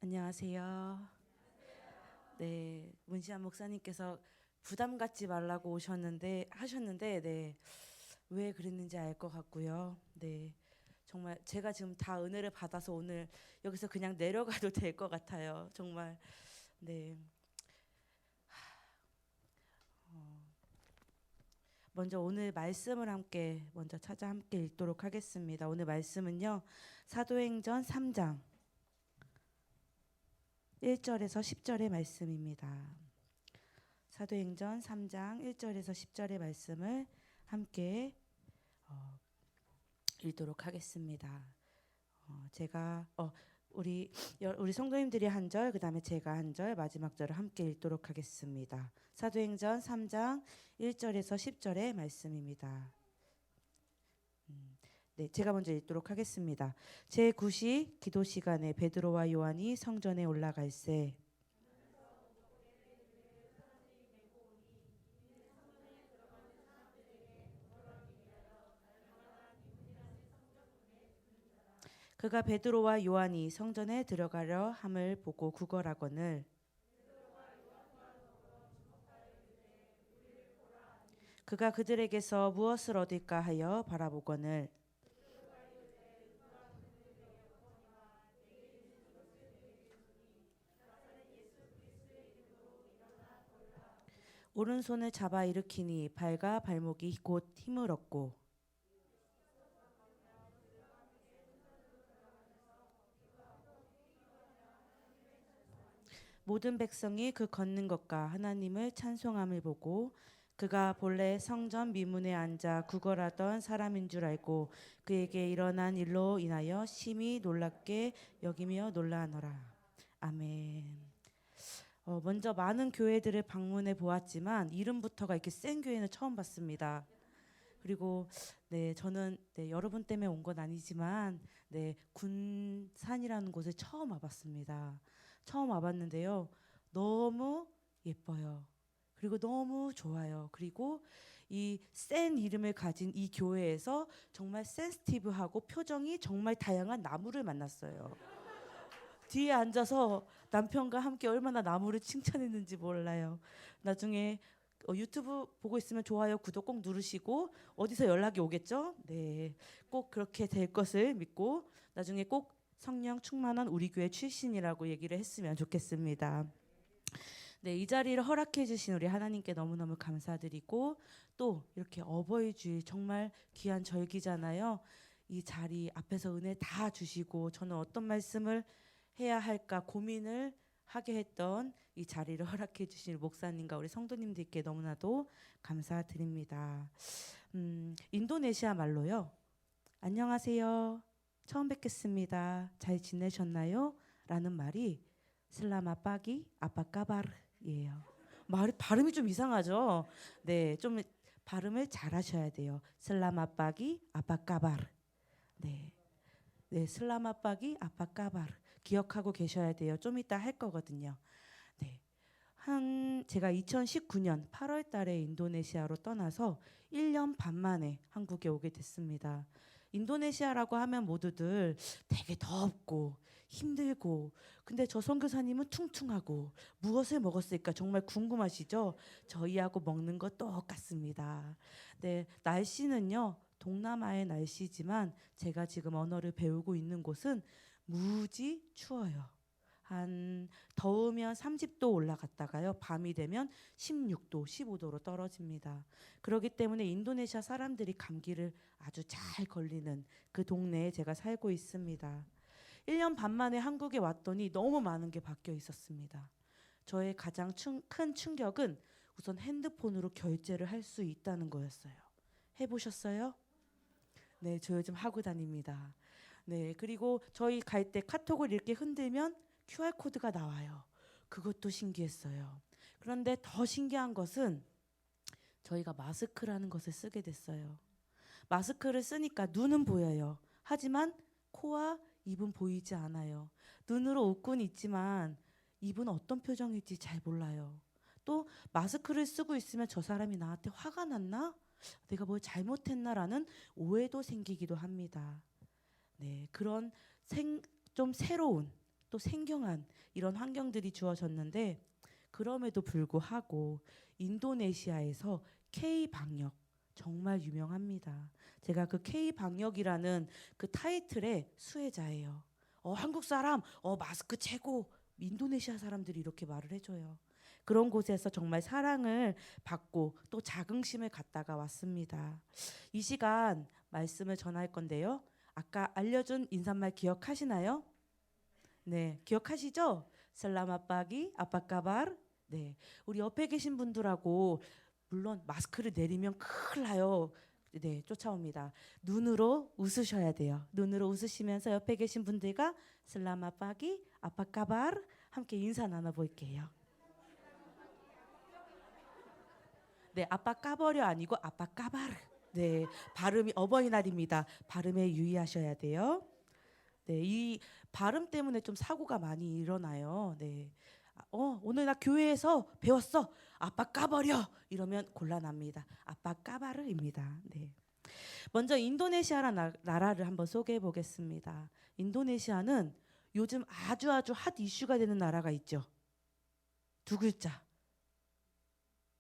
안녕하세요. 네, 문시안 목사님께서 부담 갖지 말라고 하셨는데, 네, 왜 그랬는지 알 것 같고요. 네, 정말 제가 지금 다 은혜를 받아서 오늘 여기서 그냥 내려가도 될 것 같아요. 정말, 네. 먼저 오늘 말씀을 먼저 찾아 함께 읽도록 하겠습니다. 오늘 말씀은요, 사도행전 3장 1절에서 10절의 말씀입니다. 사도행전 3장 1절에서 10절의 말씀을 함께 어, 읽도록 하겠습니다. 제가 우리 성도님들이 한 절, 그다음에 제가 한 절, 마지막 절을 함께 읽도록 하겠습니다. 사도행전 3장 1절에서 10절의 말씀입니다. 네, 제가 먼저 읽도록 하겠습니다. 제9시 기도 시간에 베드로와 요한이 성전에 올라갈새 그가 베드로와 요한이 성전에 들어가려 함을 보고 구걸하거늘 그가 그들에게서 무엇을 얻을까 하여 바라보거늘 오른손을 잡아 일으키니 발과 발목이 곧 힘을 얻고 모든 백성이 그 걷는 것과 하나님을 찬송함을 보고 그가 본래 성전 미문에 앉아 구걸하던 사람인 줄 알고 그에게 일어난 일로 인하여 심히 놀랍게 여기며 놀라노라. 아멘. 먼저 많은 교회들을 방문해 보았지만 이름부터가 이렇게 센 교회는 처음 봤습니다. 그리고 네, 저는 네, 여러분 때문에 온 건 아니지만 네, 군산이라는 곳에 처음 와봤습니다. 처음 와봤는데요. 너무 예뻐요. 그리고 너무 좋아요. 그리고 이 센 이름을 가진 이 교회에서 정말 센스티브하고 표정이 정말 다양한 나무를 만났어요. 뒤에 앉아서 남편과 함께 얼마나 나무를 칭찬했는지 몰라요. 나중에 유튜브 보고 있으면 좋아요, 구독 꼭 누르시고 어디서 연락이 오겠죠? 네, 꼭 그렇게 될 것을 믿고 나중에 꼭 성령 충만한 우리 교회 출신이라고 얘기를 했으면 좋겠습니다. 네, 이 자리를 허락해 주신 우리 하나님께 너무너무 감사드리고 또 이렇게 어버이 주일 정말 귀한 절기잖아요. 이 자리 앞에서 은혜 다 주시고 저는 어떤 말씀을 해야 할까 고민을 하게 했던 이 자리를 허락해 주신 목사님과 우리 성도님들께 너무나도 감사드립니다. 인도네시아 말로요. 안녕하세요. 처음 뵙겠습니다. 잘 지내셨나요? 라는 말이 슬라마 빠기 아빠 까바르예요. 말이 발음이 좀 이상하죠? 네, 좀 발음을 잘 하셔야 돼요. 슬라마 빠기 아빠 까바르. 네. 네, 슬라마 빠기 아빠 까바르. 기억하고 계셔야 돼요. 좀 이따 할 거거든요. 네. 제가 2019년 8월 달에 인도네시아로 떠나서 1년 반 만에 한국에 오게 됐습니다. 인도네시아라고 하면 모두들 되게 덥고 힘들고 근데 저 선교사님은 퉁퉁하고 무엇을 먹었을까 정말 궁금하시죠? 저희하고 먹는 거 똑같습니다. 네, 날씨는요. 동남아의 날씨지만 제가 지금 언어를 배우고 있는 곳은 무지 추워요. 한 더우면 30도 올라갔다가요. 밤이 되면 16도, 15도로 떨어집니다. 그렇기 때문에 인도네시아 사람들이 감기를 아주 잘 걸리는 그 동네에 제가 살고 있습니다. 1년 반 만에 한국에 왔더니 너무 많은 게 바뀌어 있었습니다. 저의 가장 큰 충격은 우선 핸드폰으로 결제를 할 수 있다는 거였어요. 해보셨어요? 네, 저 요즘 하고 다닙니다. 네, 그리고 저희 갈 때 카톡을 이렇게 흔들면 QR코드가 나와요. 그것도 신기했어요. 그런데 더 신기한 것은 저희가 마스크라는 것을 쓰게 됐어요. 마스크를 쓰니까 눈은 보여요. 하지만 코와 입은 보이지 않아요. 눈으로 웃고는 있지만 입은 어떤 표정일지 잘 몰라요. 또 마스크를 쓰고 있으면 저 사람이 나한테 화가 났나? 내가 뭘 잘못했나라는 오해도 생기기도 합니다. 네, 그런 좀 새로운 또 생경한 이런 환경들이 주어졌는데, 그럼에도 불구하고 인도네시아에서 K-방역 정말 유명합니다. 제가 그 K-방역이라는 그 타이틀의 수혜자예요. 한국 사람, 마스크 최고. 인도네시아 사람들이 이렇게 말을 해줘요. 그런 곳에서 정말 사랑을 받고 또 자긍심을 갖다가 왔습니다. 이 시간 말씀을 전할 건데요. 아까 알려준 인사말 기억하시나요? 네, 기억하시죠? 셀라맛 빠기, 아빠까발. 네, 우리 옆에 계신 분들하고 물론 마스크를 내리면 큰일 나요. 네, 쫓아옵니다. 눈으로 웃으셔야 돼요. 눈으로 웃으시면서 옆에 계신 분들과 셀라맛 빠기, 아빠까발 함께 인사 나눠볼게요. 네, 아빠 까버려 아니고 아빠 까바르. 네, 발음이 어버이날입니다. 발음에 유의하셔야 돼요. 네, 이 발음 때문에 좀 사고가 많이 일어나요. 네. 오늘 나 교회에서 배웠어. 아빠 까버려. 이러면 곤란합니다. 아빠 까바르입니다. 네. 먼저 인도네시아라는 나라를 한번 소개해 보겠습니다. 인도네시아는 요즘 아주 핫 이슈가 되는 나라가 있죠. 두 글자.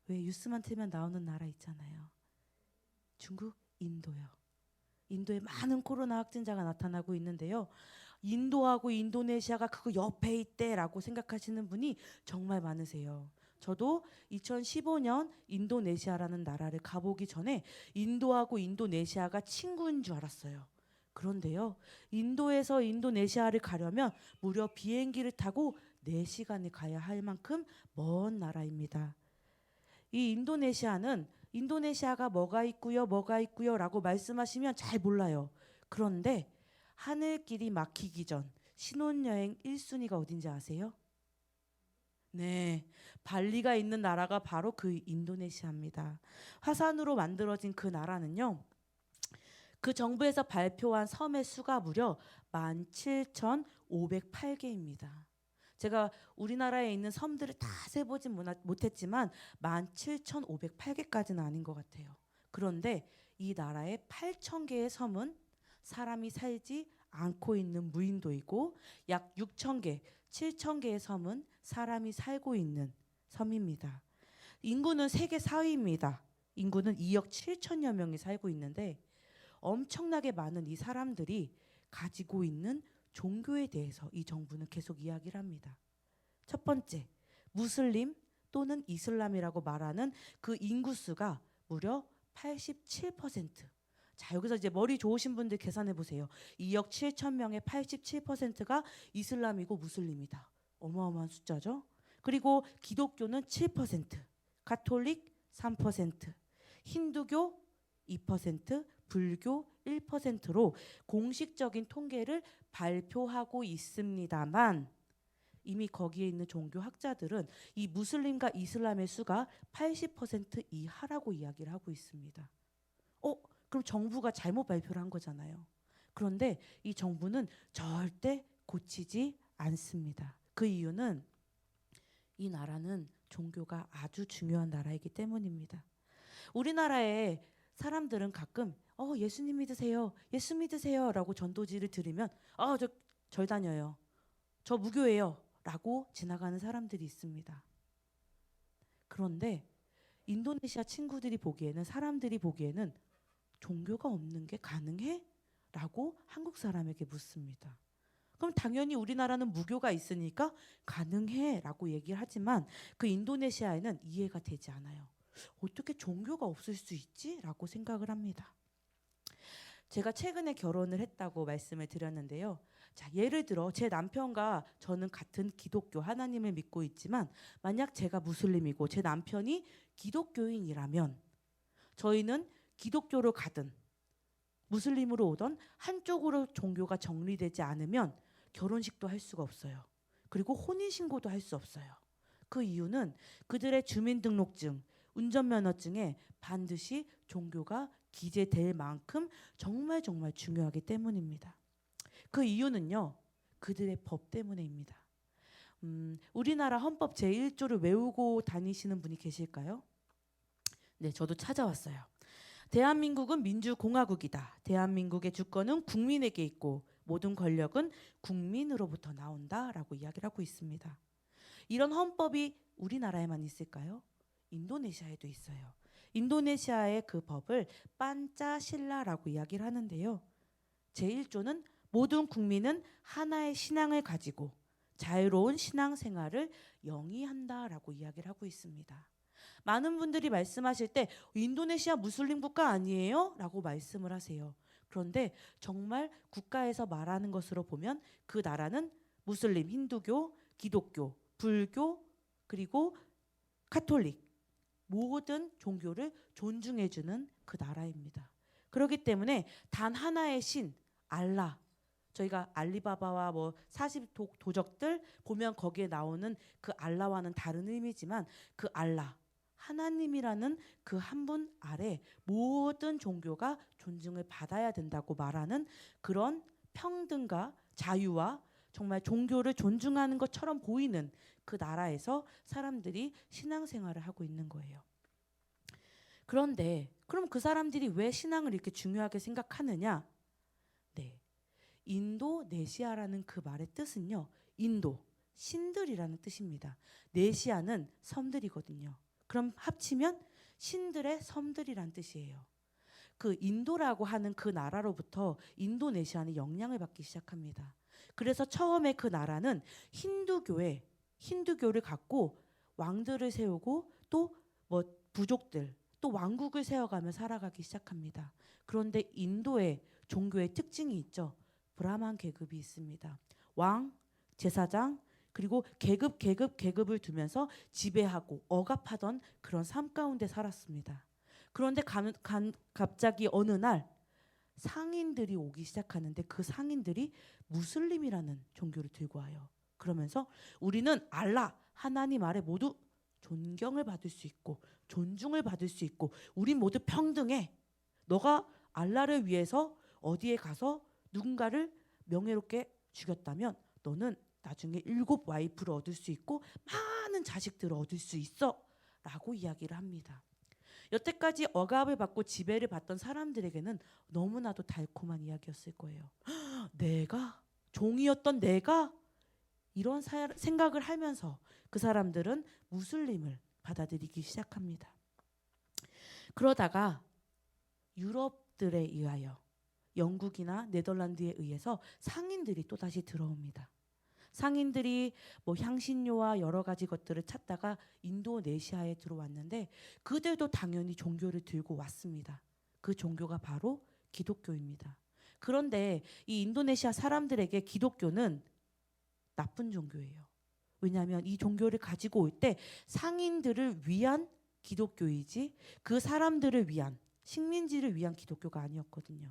왜 뉴스만 틀면 나오는 나라 있잖아요. 중국, 인도요. 인도에 많은 코로나 확진자가 나타나고 있는데요. 인도하고 인도네시아가 그거 옆에 있대라고 생각하시는 분이 정말 많으세요. 저도 2015년 인도네시아라는 나라를 가보기 전에 인도하고 인도네시아가 친구인 줄 알았어요. 그런데요, 인도에서 인도네시아를 가려면 무려 비행기를 타고 4시간을 가야 할 만큼 먼 나라입니다. 이 인도네시아는 인도네시아가 뭐가 있고요 라고 말씀하시면 잘 몰라요. 그런데 하늘길이 막히기 전 신혼여행 1순위가 어딘지 아세요? 네, 발리가 있는 나라가 바로 그 인도네시아입니다. 화산으로 만들어진 그 나라는요, 그 정부에서 발표한 섬의 수가 무려 17,508개입니다. 제가 우리나라에 있는 섬들을 다 세보진 못했지만 17,508개까지는 아닌 것 같아요. 그런데 이 나라의 8,000개의 섬은 사람이 살지 않고 있는 무인도이고, 약 6,000개, 7,000개의 섬은 사람이 살고 있는 섬입니다. 인구는 세계 4위입니다. 인구는 2억 7천여 명이 살고 있는데, 엄청나게 많은 이 사람들이 가지고 있는 종교에 대해서 이 정부는 계속 이야기를 합니다. 첫 번째, 무슬림 또는 이슬람이라고 말하는 그 인구수가 무려 87%. 자, 여기서 이제 머리 좋으신 분들 계산해 보세요. 2억 7천 명의 87%가 이슬람이고 무슬림이다. 어마어마한 숫자죠. 그리고 기독교는 7%, 가톨릭 3%, 힌두교 2%, 불교 1%로 공식적인 통계를 발표하고 있습니다만, 이미 거기에 있는 종교 학자들은 이 무슬림과 이슬람의 수가 80% 이하라고 이야기를 하고 있습니다. 그럼 정부가 잘못 발표를 한 거잖아요. 그런데 이 정부는 절대 고치지 않습니다. 그 이유는 이 나라는 종교가 아주 중요한 나라이기 때문입니다. 우리나라에 사람들은 가끔 예수님 믿으세요, 예수 믿으세요 라고 전도지를 들으면 저 절 다녀요, 저 무교예요 라고 지나가는 사람들이 있습니다. 그런데 인도네시아 친구들이 보기에는, 사람들이 보기에는 종교가 없는 게 가능해? 라고 한국 사람에게 묻습니다. 그럼 당연히 우리나라는 무교가 있으니까 가능해 라고 얘기를 하지만, 그 인도네시아에는 이해가 되지 않아요. 어떻게 종교가 없을 수 있지? 라고 생각을 합니다. 제가 최근에 결혼을 했다고 말씀을 드렸는데요. 자, 예를 들어 제 남편과 저는 같은 기독교 하나님을 믿고 있지만, 만약 제가 무슬림이고 제 남편이 기독교인이라면 저희는 기독교로 가든 무슬림으로 오던 한쪽으로 종교가 정리되지 않으면 결혼식도 할 수가 없어요. 그리고 혼인신고도 할 수 없어요. 그 이유는 그들의 주민등록증, 운전면허증에 반드시 종교가 기재될 만큼 정말 중요하기 때문입니다. 그 이유는요, 그들의 법 때문에입니다. 우리나라 헌법 제1조를 외우고 다니시는 분이 계실까요? 네, 저도 찾아왔어요. 대한민국은 민주공화국이다. 대한민국의 주권은 국민에게 있고 모든 권력은 국민으로부터 나온다라고 이야기를 하고 있습니다. 이런 헌법이 우리나라에만 있을까요? 인도네시아에도 있어요. 인도네시아의 그 법을 판짜실라라고 이야기를 하는데요. 제1조는 모든 국민은 하나의 신앙을 가지고 자유로운 신앙생활을 영위한다라고 이야기를 하고 있습니다. 많은 분들이 말씀하실 때 인도네시아 무슬림 국가 아니에요? 라고 말씀을 하세요. 그런데 정말 국가에서 말하는 것으로 보면 그 나라는 무슬림, 힌두교, 기독교, 불교 그리고 카톨릭 모든 종교를 존중해주는 그 나라입니다. 그렇기 때문에 단 하나의 신 알라, 저희가 알리바바와 뭐 40도적들 보면 거기에 나오는 그 알라와는 다른 의미지만 그 알라 하나님이라는 그 한 분 아래 모든 종교가 존중을 받아야 된다고 말하는 그런 평등과 자유와 정말 종교를 존중하는 것처럼 보이는 그 나라에서 사람들이 신앙생활을 하고 있는 거예요. 그런데 그럼 그 사람들이 왜 신앙을 이렇게 중요하게 생각하느냐? 네, 인도네시아라는 그 말의 뜻은요. 인도, 신들이라는 뜻입니다. 네시아는 섬들이거든요. 그럼 합치면 신들의 섬들이란 뜻이에요. 그 인도라고 하는 그 나라로부터 인도네시아는 영향을 받기 시작합니다. 그래서 처음에 그 나라는 힌두교를 갖고 왕들을 세우고 또 뭐 부족들 또 왕국을 세워가며 살아가기 시작합니다. 그런데 인도의 종교의 특징이 있죠. 브라만 계급이 있습니다. 왕, 제사장 그리고 계급을 두면서 지배하고 억압하던 그런 삶 가운데 살았습니다. 그런데 갑자기 어느 날 상인들이 오기 시작하는데 그 상인들이 무슬림이라는 종교를 들고 와요. 그러면서 우리는 알라 하나님 아래 모두 존경을 받을 수 있고 존중을 받을 수 있고 우린 모두 평등해. 너가 알라를 위해서 어디에 가서 누군가를 명예롭게 죽였다면 너는 나중에 7 와이프를 얻을 수 있고 많은 자식들을 얻을 수 있어 라고 이야기를 합니다. 여태까지 억압을 받고 지배를 받던 사람들에게는 너무나도 달콤한 이야기였을 거예요. 내가 종이었던 내가 이런 생각을 하면서 그 사람들은 무슬림을 받아들이기 시작합니다. 그러다가 유럽들에 의하여 영국이나 네덜란드에 의해서 상인들이 또다시 들어옵니다. 상인들이 뭐 향신료와 여러 가지 것들을 찾다가 인도네시아에 들어왔는데 그들도 당연히 종교를 들고 왔습니다. 그 종교가 바로 기독교입니다. 그런데 이 인도네시아 사람들에게 기독교는 나쁜 종교예요. 왜냐하면 이 종교를 가지고 올 때 상인들을 위한 기독교이지 그 사람들을 위한 식민지를 위한 기독교가 아니었거든요.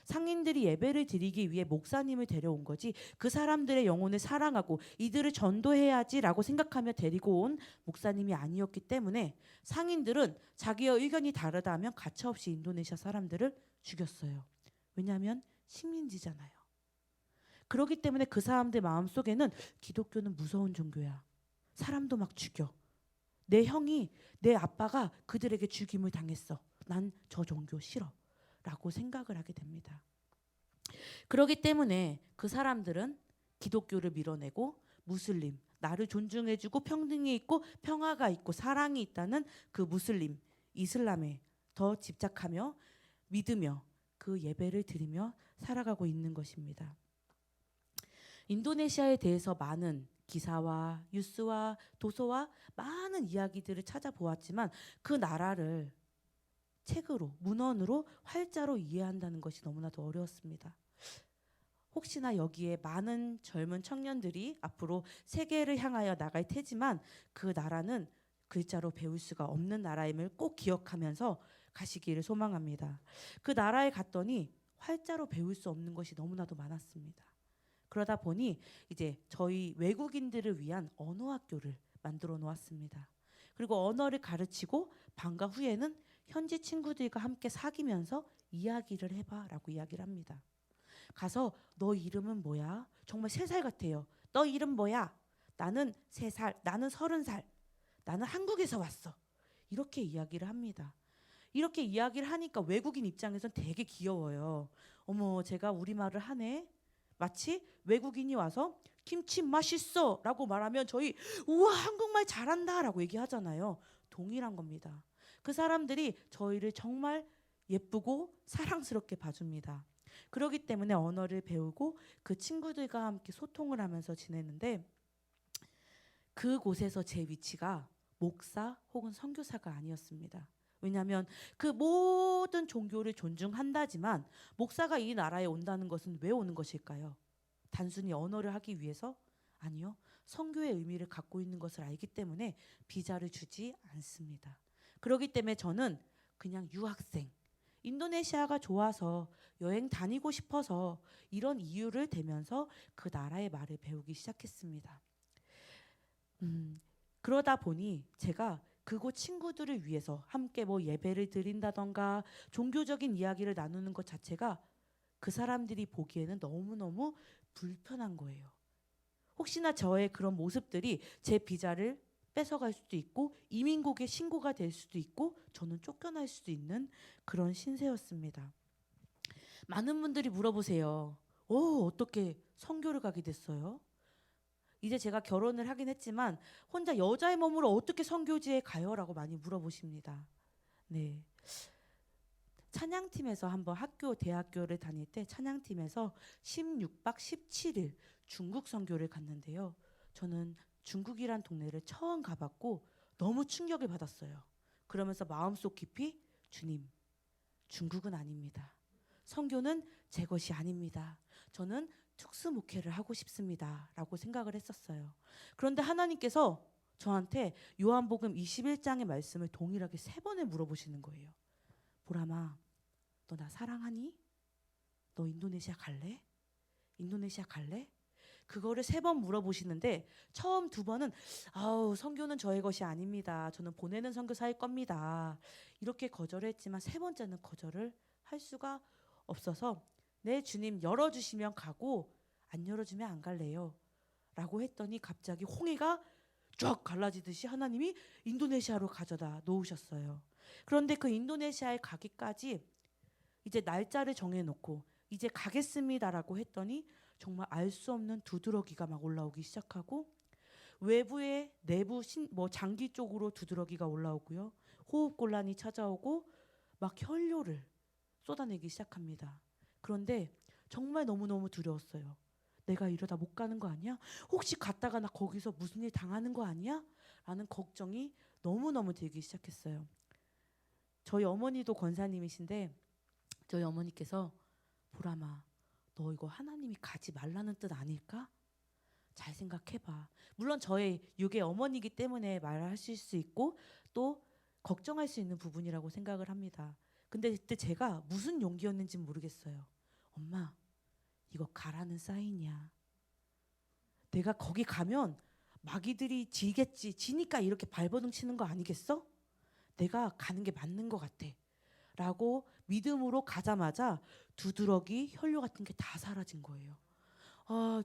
상인들이 예배를 드리기 위해 목사님을 데려온 거지 그 사람들의 영혼을 사랑하고 이들을 전도해야지라고 생각하며 데리고 온 목사님이 아니었기 때문에 상인들은 자기의 의견이 다르다면 가차없이 인도네시아 사람들을 죽였어요. 왜냐하면 식민지잖아요. 그렇기 때문에 그 사람들 마음속에는 기독교는 무서운 종교야. 사람도 막 죽여. 내 형이 내 아빠가 그들에게 죽임을 당했어. 난 저 종교 싫어. 라고 생각을 하게 됩니다. 그렇기 때문에 그 사람들은 기독교를 밀어내고 무슬림, 나를 존중해주고 평등이 있고 평화가 있고 사랑이 있다는 그 무슬림, 이슬람에 더 집착하며 믿으며 그 예배를 드리며 살아가고 있는 것입니다. 인도네시아에 대해서 많은 기사와 뉴스와 도서와 많은 이야기들을 찾아보았지만 그 나라를 책으로, 문헌으로 활자로 이해한다는 것이 너무나도 어려웠습니다. 혹시나 여기에 많은 젊은 청년들이 앞으로 세계를 향하여 나갈 테지만 그 나라는 글자로 배울 수가 없는 나라임을 꼭 기억하면서 가시기를 소망합니다. 그 나라에 갔더니 활자로 배울 수 없는 것이 너무나도 많았습니다. 그러다 보니 이제 저희 외국인들을 위한 언어학교를 만들어 놓았습니다. 그리고 언어를 가르치고 방과 후에는 현지 친구들과 함께 사귀면서 이야기를 해봐라고 이야기를 합니다. 가서 너 이름은 뭐야? 정말 3살 같아요. 너 이름 뭐야? 나는 3살, 나는 30살, 나는 한국에서 왔어. 이렇게 이야기를 합니다. 이렇게 이야기를 하니까 외국인 입장에선 되게 귀여워요. 어머, 제가 우리말을 하네. 마치 외국인이 와서 김치 맛있어 라고 말하면 저희 우와 한국말 잘한다 라고 얘기하잖아요. 동일한 겁니다. 그 사람들이 저희를 정말 예쁘고 사랑스럽게 봐줍니다. 그렇기 때문에 언어를 배우고 그 친구들과 함께 소통을 하면서 지내는데, 그곳에서 제 위치가 목사 혹은 선교사가 아니었습니다. 왜냐하면 그 모든 종교를 존중한다지만 목사가 이 나라에 온다는 것은 왜 오는 것일까요? 단순히 언어를 하기 위해서? 아니요. 선교의 의미를 갖고 있는 것을 알기 때문에 비자를 주지 않습니다. 그렇기 때문에 저는 그냥 유학생, 인도네시아가 좋아서 여행 다니고 싶어서 이런 이유를 대면서 그 나라의 말을 배우기 시작했습니다. 그러다 보니 제가 그곳 친구들을 위해서 함께 뭐 예배를 드린다던가 종교적인 이야기를 나누는 것 자체가 그 사람들이 보기에는 너무너무 불편한 거예요. 혹시나 저의 그런 모습들이 제 비자를 뺏어갈 수도 있고 이민국에 신고가 될 수도 있고 저는 쫓겨날 수도 있는 그런 신세였습니다. 많은 분들이 물어보세요. 어떻게 선교를 가게 됐어요? 이제 제가 결혼을 하긴 했지만 혼자 여자의 몸으로 어떻게 선교지에 가요? 라고 많이 물어보십니다. 네. 찬양팀에서 한번 대학교를 다닐 때 찬양팀에서 16박 17일 중국 선교를 갔는데요. 저는 중국이란 동네를 처음 가봤고 너무 충격을 받았어요. 그러면서 마음속 깊이 주님, 중국은 아닙니다. 선교는 제 것이 아닙니다. 저는 특수 목회를 하고 싶습니다. 라고 생각을 했었어요. 그런데 하나님께서 저한테 요한복음 21장의 말씀을 동일하게 3번을 물어보시는 거예요. 보람아, 너 나 사랑하니? 너 인도네시아 갈래? 인도네시아 갈래? 그거를 3번 물어보시는데 처음 2번은 선교는 저의 것이 아닙니다. 저는 보내는 선교사일 겁니다. 이렇게 거절을 했지만 3번째는 거절을 할 수가 없어서 네 주님 열어주시면 가고 안 열어주면 안 갈래요. 라고 했더니 갑자기 홍해가 쫙 갈라지듯이 하나님이 인도네시아로 가져다 놓으셨어요. 그런데 그 인도네시아에 가기까지 이제 날짜를 정해놓고 이제 가겠습니다라고 했더니 정말 알 수 없는 두드러기가 막 올라오기 시작하고 외부에 내부 장기 쪽으로 두드러기가 올라오고요. 호흡곤란이 찾아오고 막 혈뇨를 쏟아내기 시작합니다. 그런데 정말 너무너무 두려웠어요. 내가 이러다 못 가는 거 아니야? 혹시 갔다가 나 거기서 무슨 일 당하는 거 아니야? 라는 걱정이 너무너무 들기 시작했어요. 저희 어머니도 권사님이신데 저희 어머니께서 보람아, 너 이거 하나님이 가지 말라는 뜻 아닐까? 잘 생각해봐. 물론 저의 육의 어머니이기 때문에 말하실 수 있고 또 걱정할 수 있는 부분이라고 생각을 합니다. 근데 그때 제가 무슨 용기였는지 모르겠어요. 엄마, 이거 가라는 사인이야. 내가 거기 가면 마귀들이 지겠지. 지니까 이렇게 발버둥 치는 거 아니겠어? 내가 가는 게 맞는 것 같아. 라고 믿음으로 가자마자 두드러기, 혈뇨 같은 게 다 사라진 거예요.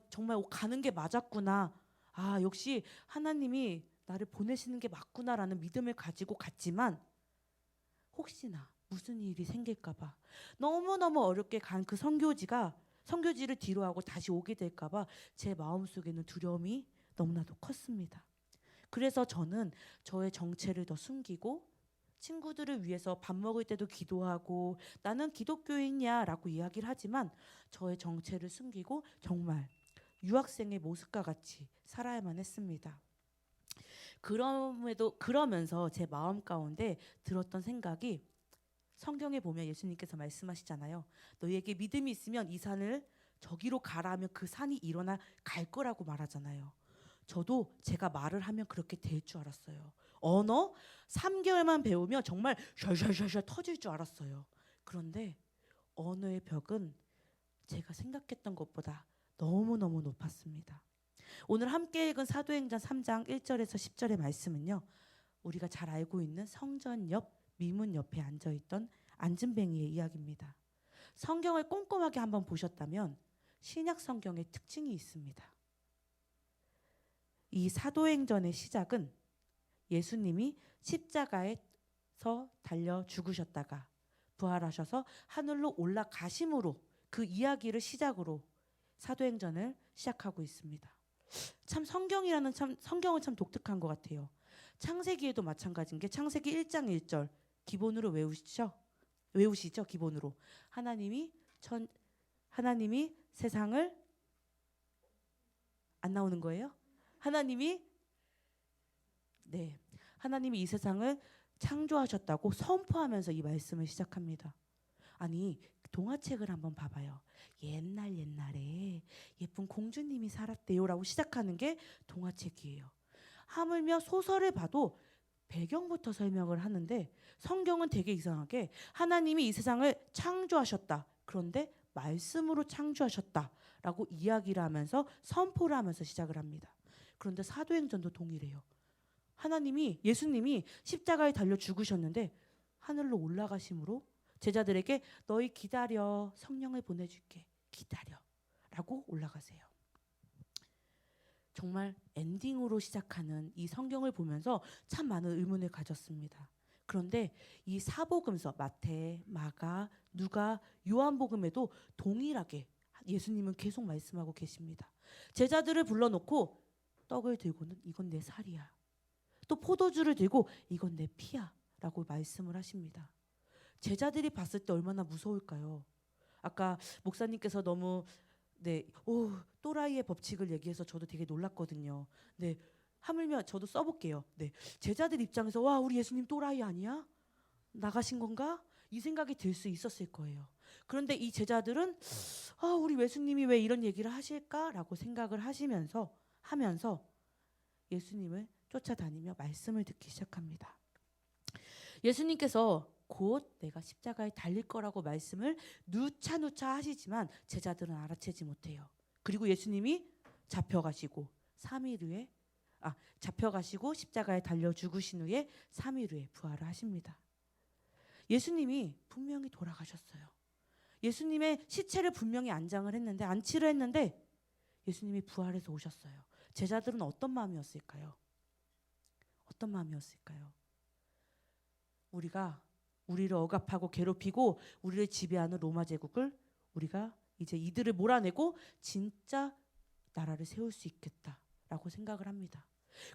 정말 가는 게 맞았구나. 역시 하나님이 나를 보내시는 게 맞구나라는 믿음을 가지고 갔지만 혹시나 무슨 일이 생길까 봐 너무너무 어렵게 간 그 선교지를 뒤로 하고 다시 오게 될까 봐 제 마음속에는 두려움이 너무나도 컸습니다. 그래서 저는 저의 정체를 더 숨기고 친구들을 위해서 밥 먹을 때도 기도하고 나는 기독교인이야 라고 이야기를 하지만 저의 정체를 숨기고 정말 유학생의 모습과 같이 살아야만 했습니다. 그러면서 제 마음 가운데 들었던 생각이 성경에 보면 예수님께서 말씀하시잖아요. 너희에게 믿음이 있으면 이 산을 저기로 가라 하면 그 산이 일어나 갈 거라고 말하잖아요. 저도 제가 말을 하면 그렇게 될 줄 알았어요. 언어 3개월만 배우면 정말 샬샬샬샬 터질 줄 알았어요. 그런데 언어의 벽은 제가 생각했던 것보다 너무너무 높았습니다. 오늘 함께 읽은 사도행전 3장 1절에서 10절의 말씀은요. 우리가 잘 알고 있는 성전 옆 미문 옆에 앉아있던 안진뱅이의 이야기입니다. 성경을 꼼꼼하게 한번 보셨다면 신약 성경의 특징이 있습니다. 이 사도행전의 시작은 예수님이 십자가에서 달려 죽으셨다가 부활하셔서 하늘로 올라가심으로 그 이야기를 시작으로 사도행전을 시작하고 있습니다. 참 성경은 참 독특한 것 같아요. 창세기에도 마찬가지인 게 창세기 1장 1절 기본으로 외우시죠? 기본으로 하나님이 세상을 안 나오는 거예요? 하나님이 이 세상을 창조하셨다고 선포하면서 이 말씀을 시작합니다. 아니, 동화책을 한번 봐봐요. 옛날에 예쁜 공주님이 살았대요라고 시작하는 게 동화책이에요. 하물며 소설을 봐도 배경부터 설명을 하는데 성경은 되게 이상하게 하나님이 이 세상을 창조하셨다. 그런데 말씀으로 창조하셨다라고 이야기를 하면서 선포를 하면서 시작을 합니다. 그런데 사도행전도 동일해요. 예수님이 십자가에 달려 죽으셨는데 하늘로 올라가심으로 제자들에게 너희 기다려, 성령을 보내줄게, 기다려 라고 올라가세요. 정말 엔딩으로 시작하는 이 성경을 보면서 참 많은 의문을 가졌습니다. 그런데 이 사복음서 마태, 마가, 누가, 요한복음에도 동일하게 예수님은 계속 말씀하고 계십니다. 제자들을 불러놓고 떡을 들고는 이건 내 살이야. 또 포도주를 들고 이건 내 피야 라고 말씀을 하십니다. 제자들이 봤을 때 얼마나 무서울까요? 아까 목사님께서 너무 또라이의 법칙을 얘기해서 저도 되게 놀랐거든요. 하물며 저도 써볼게요. 제자들 입장에서 와, 우리 예수님 또라이 아니야? 나가신 건가? 이 생각이 들 수 있었을 거예요. 그런데 이 제자들은 우리 예수님이 왜 이런 얘기를 하실까라고 생각을 하면서 예수님을 쫓아다니며 말씀을 듣기 시작합니다. 예수님께서 곧 내가 십자가에 달릴 거라고 말씀을 누차 하시지만 제자들은 알아채지 못해요. 그리고 예수님이 잡혀가시고 십자가에 달려 죽으신 후에 3일 후에 부활을 하십니다. 예수님이 분명히 돌아가셨어요. 예수님의 시체를 분명히 안치를 했는데 예수님이 부활해서 오셨어요. 제자들은 어떤 마음이었을까요? 우리를 억압하고 괴롭히고 우리를 지배하는 로마 제국을 우리가 이제 이들을 몰아내고 진짜 나라를 세울 수 있겠다라고 생각을 합니다.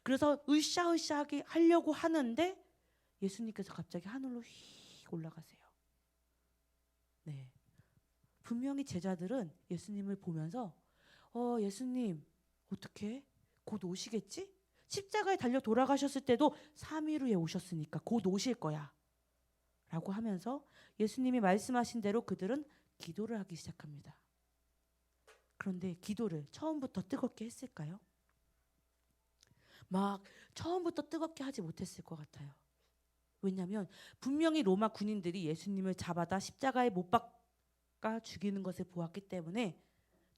그래서 으쌰으쌰하게 하려고 하는데 예수님께서 갑자기 하늘로 휙 올라가세요. 분명히 제자들은 예수님을 보면서 예수님 어떻게 곧 오시겠지? 십자가에 달려 돌아가셨을 때도 3일 후에 오셨으니까 곧 오실 거야 라고 하면서 예수님이 말씀하신 대로 그들은 기도를 하기 시작합니다. 그런데 기도를 처음부터 뜨겁게 했을까요? 막 처음부터 뜨겁게 하지 못했을 것 같아요. 왜냐하면 분명히 로마 군인들이 예수님을 잡아다 십자가에 못 박아 죽이는 것을 보았기 때문에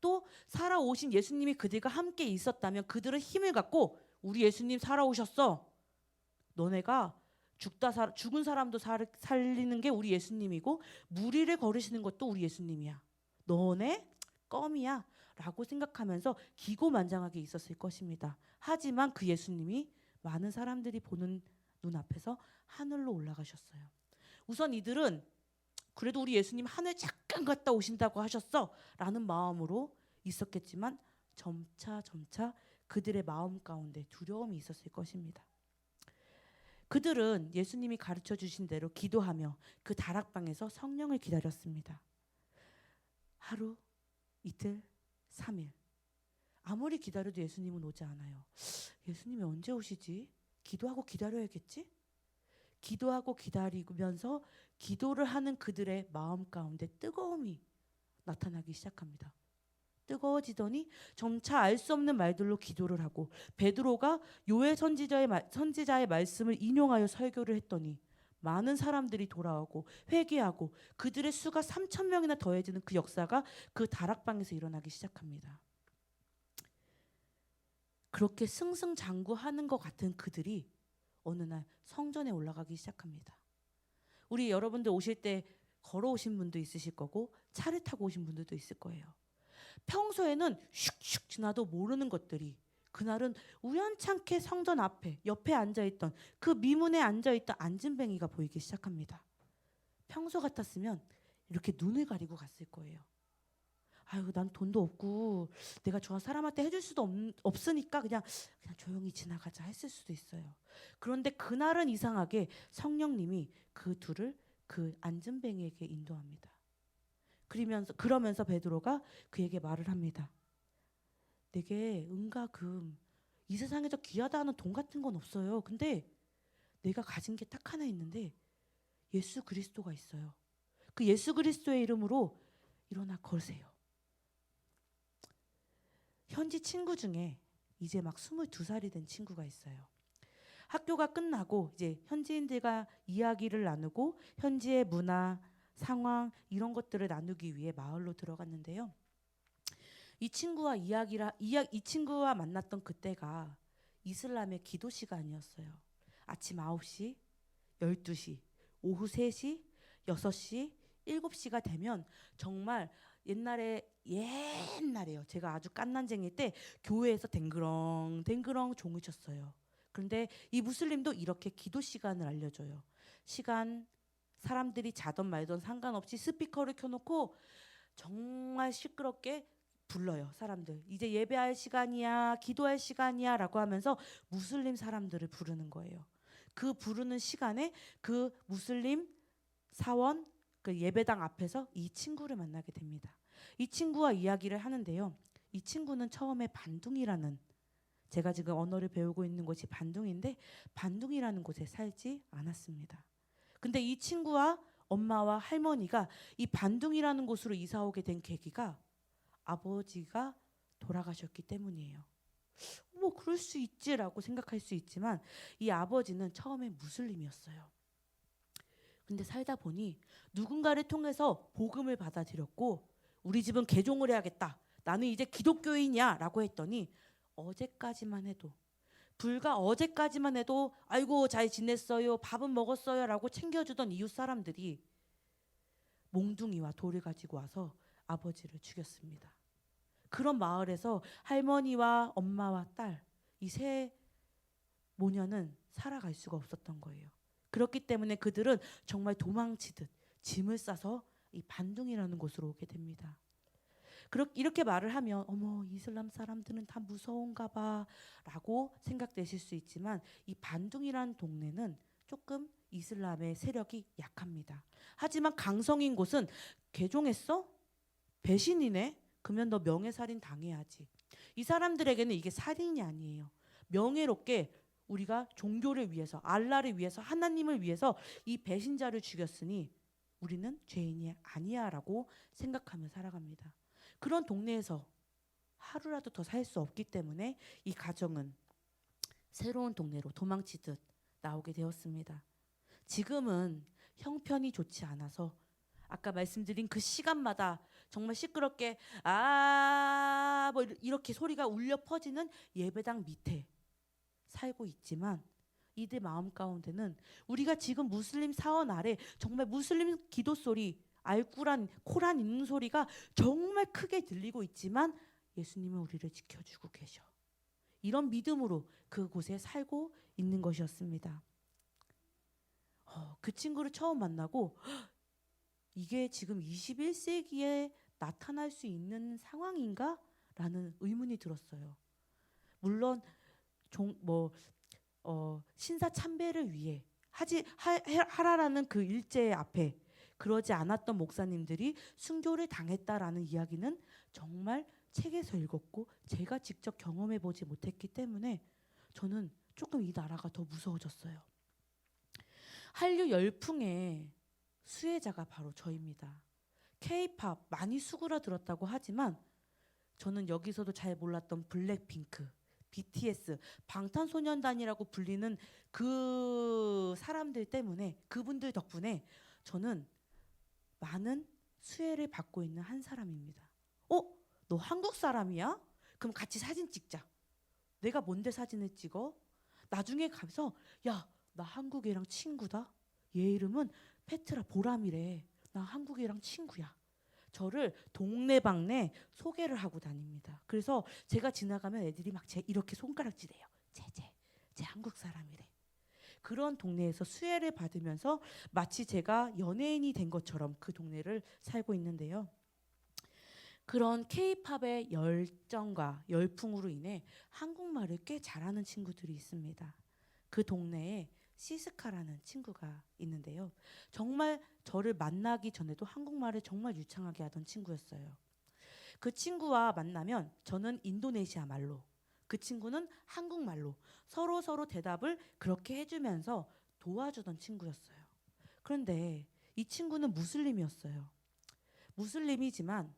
또 살아오신 예수님이 그들과 함께 있었다면 그들은 힘을 갖고 우리 예수님 살아오셨어. 너네가 죽은 사람도 살리는 게 우리 예수님이고 무리를 거르시는 것도 우리 예수님이야. 너네 껌이야 라고 생각하면서 기고만장하게 있었을 것입니다. 하지만 그 예수님이 많은 사람들이 보는 눈앞에서 하늘로 올라가셨어요. 우선 이들은 그래도 우리 예수님 하늘 잠깐 갔다 오신다고 하셨어 라는 마음으로 있었겠지만 점차 그들의 마음 가운데 두려움이 있었을 것입니다. 그들은 예수님이 가르쳐 주신 대로 기도하며 그 다락방에서 성령을 기다렸습니다. 하루, 이틀, 3일. 아무리 기다려도 예수님은 오지 않아요. 예수님이 언제 오시지? 기도하고 기다려야겠지? 기도하고 기다리면서 기도를 하는 그들의 마음 가운데 뜨거움이 나타나기 시작합니다. 뜨거워지더니 점차 알 수 없는 말들로 기도를 하고 베드로가 요엘 선지자의 말씀을 인용하여 설교를 했더니 많은 사람들이 돌아오고 회개하고 그들의 수가 3,000명이나 더해지는 그 역사가 그 다락방에서 일어나기 시작합니다. 그렇게 승승장구하는 것 같은 그들이 어느 날 성전에 올라가기 시작합니다. 우리 여러분들 오실 때 걸어오신 분도 있으실 거고 차를 타고 오신 분들도 있을 거예요. 평소에는 슉슉 지나도 모르는 것들이 그날은 우연찮게 성전 옆에 앉아있던 그 미문에 앉아있던 안진뱅이가 보이기 시작합니다. 평소 같았으면 이렇게 눈을 가리고 갔을 거예요. 아유, 난 돈도 없고 내가 저 사람한테 해줄 수도 없으니까 그냥 조용히 지나가자 했을 수도 있어요. 그런데 그날은 이상하게 성령님이 그 둘을 그 안전뱅이에게 인도합니다. 그러면서 베드로가 그에게 말을 합니다. 내게 은과 금, 이 세상에서 귀하다 하는 돈 같은 건 없어요. 근데 내가 가진 게 딱 하나 있는데 예수 그리스도가 있어요. 그 예수 그리스도의 이름으로 일어나 걸으세요. 현지 친구 중에 이제 막 22살이 된 친구가 있어요. 학교가 끝나고 이제 현지인들과 이야기를 나누고 현지의 문화, 상황 이런 것들을 나누기 위해 마을로 들어갔는데요. 이 친구와 만났던 그때가 이슬람의 기도 시간이었어요. 아침 9시, 12시, 오후 3시, 6시, 7시가 되면 정말 옛날에요. 제가 아주 깐난쟁이 때 교회에서 댕그렁 종을 쳤어요. 그런데 이 무슬림도 이렇게 기도 시간을 알려줘요. 시간, 사람들이 자던 말던 상관없이 스피커를 켜놓고 정말 시끄럽게 불러요. 사람들 이제 예배할 시간이야, 기도할 시간이야 라고 하면서 무슬림 사람들을 부르는 거예요. 그 부르는 시간에 그 무슬림 사원 그 예배당 앞에서 이 친구를 만나게 됩니다. 이 친구와 이야기를 하는데요. 이 친구는 처음에 반둥이라는, 제가 지금 언어를 배우고 있는 곳이 반둥인데 반둥이라는 곳에 살지 않았습니다. 근데 이 친구와 엄마와 할머니가 이 반둥이라는 곳으로 이사 오게 된 계기가 아버지가 돌아가셨기 때문이에요. 뭐 그럴 수 있지라고 생각할 수 있지만 이 아버지는 처음에 무슬림이었어요. 근데 살다 보니 누군가를 통해서 복음을 받아들였고 우리 집은 개종을 해야겠다. 나는 이제 기독교인이야 라고 했더니 불과 어제까지만 해도 아이고 잘 지냈어요, 밥은 먹었어요 라고 챙겨주던 이웃 사람들이 몽둥이와 돌을 가지고 와서 아버지를 죽였습니다. 그런 마을에서 할머니와 엄마와 딸, 이 세 모녀는 살아갈 수가 없었던 거예요. 그렇기 때문에 그들은 정말 도망치듯 짐을 싸서 이 반둥이라는 곳으로 오게 됩니다. 이렇게 말을 하면 어머 이슬람 사람들은 다 무서운가 봐 라고 생각되실 수 있지만 이 반둥이라는 동네는 조금 이슬람의 세력이 약합니다. 하지만 강성인 곳은 개종했어? 배신이네? 그러면 너 명예살인 당해야지. 이 사람들에게는 이게 살인이 아니에요. 명예롭게 우리가 종교를 위해서, 알라를 위해서, 하나님을 위해서 이 배신자를 죽였으니 우리는 죄인이 아니야 라고 생각하며 살아갑니다. 그런 동네에서 하루라도 더 살 수 없기 때문에 이 가정은 새로운 동네로 도망치듯 나오게 되었습니다. 지금은 형편이 좋지 않아서 아까 말씀드린 그 시간마다 정말 시끄럽게 뭐 이렇게 소리가 울려 퍼지는 예배당 밑에 살고 있지만 이들 마음 가운데는 우리가 지금 무슬림 사원 아래 정말 무슬림 기도 소리, 알꾸란, 코란 읽는 소리가 정말 크게 들리고 있지만 예수님은 우리를 지켜주고 계셔. 이런 믿음으로 그곳에 살고 있는 것이었습니다. 그 친구를 처음 만나고 이게 지금 21세기에 나타날 수 있는 상황인가? 라는 의문이 들었어요. 물론 신사 참배를 위해 하라라는 그 일제 앞에 그러지 않았던 목사님들이 순교를 당했다라는 이야기는 정말 책에서 읽었고 제가 직접 경험해 보지 못했기 때문에 저는 조금 이 나라가 더 무서워졌어요. 한류 열풍의 수혜자가 바로 저입니다. K-팝 많이 수그러들었다고 하지만 저는 여기서도 잘 몰랐던 블랙핑크, BTS, 방탄소년단이라고 불리는 그 사람들 때문에, 그분들 덕분에 저는 많은 수혜를 받고 있는 한 사람입니다. 너 한국 사람이야? 그럼 같이 사진 찍자. 내가 뭔데 사진을 찍어? 나중에 가서 야, 나 한국애랑 친구다. 얘 이름은 페트라 보람이래. 나 한국애랑 친구야. 저를 동네방네 소개를 하고 다닙니다. 그래서 제가 지나가면 애들이 막 이렇게 손가락질해요. 쟤 한국 사람이래. 그런 동네에서 수혜를 받으면서 마치 제가 연예인이 된 것처럼 그 동네를 살고 있는데요. 그런 케이팝의 열정과 열풍으로 인해 한국말을 꽤 잘하는 친구들이 있습니다. 그 동네에 시스카라는 친구가 있는데요. 정말 저를 만나기 전에도 한국말을 정말 유창하게 하던 친구였어요. 그 친구와 만나면 저는 인도네시아 말로, 그 친구는 한국말로 서로 대답을 그렇게 해주면서 도와주던 친구였어요. 그런데 이 친구는 무슬림이었어요. 무슬림이지만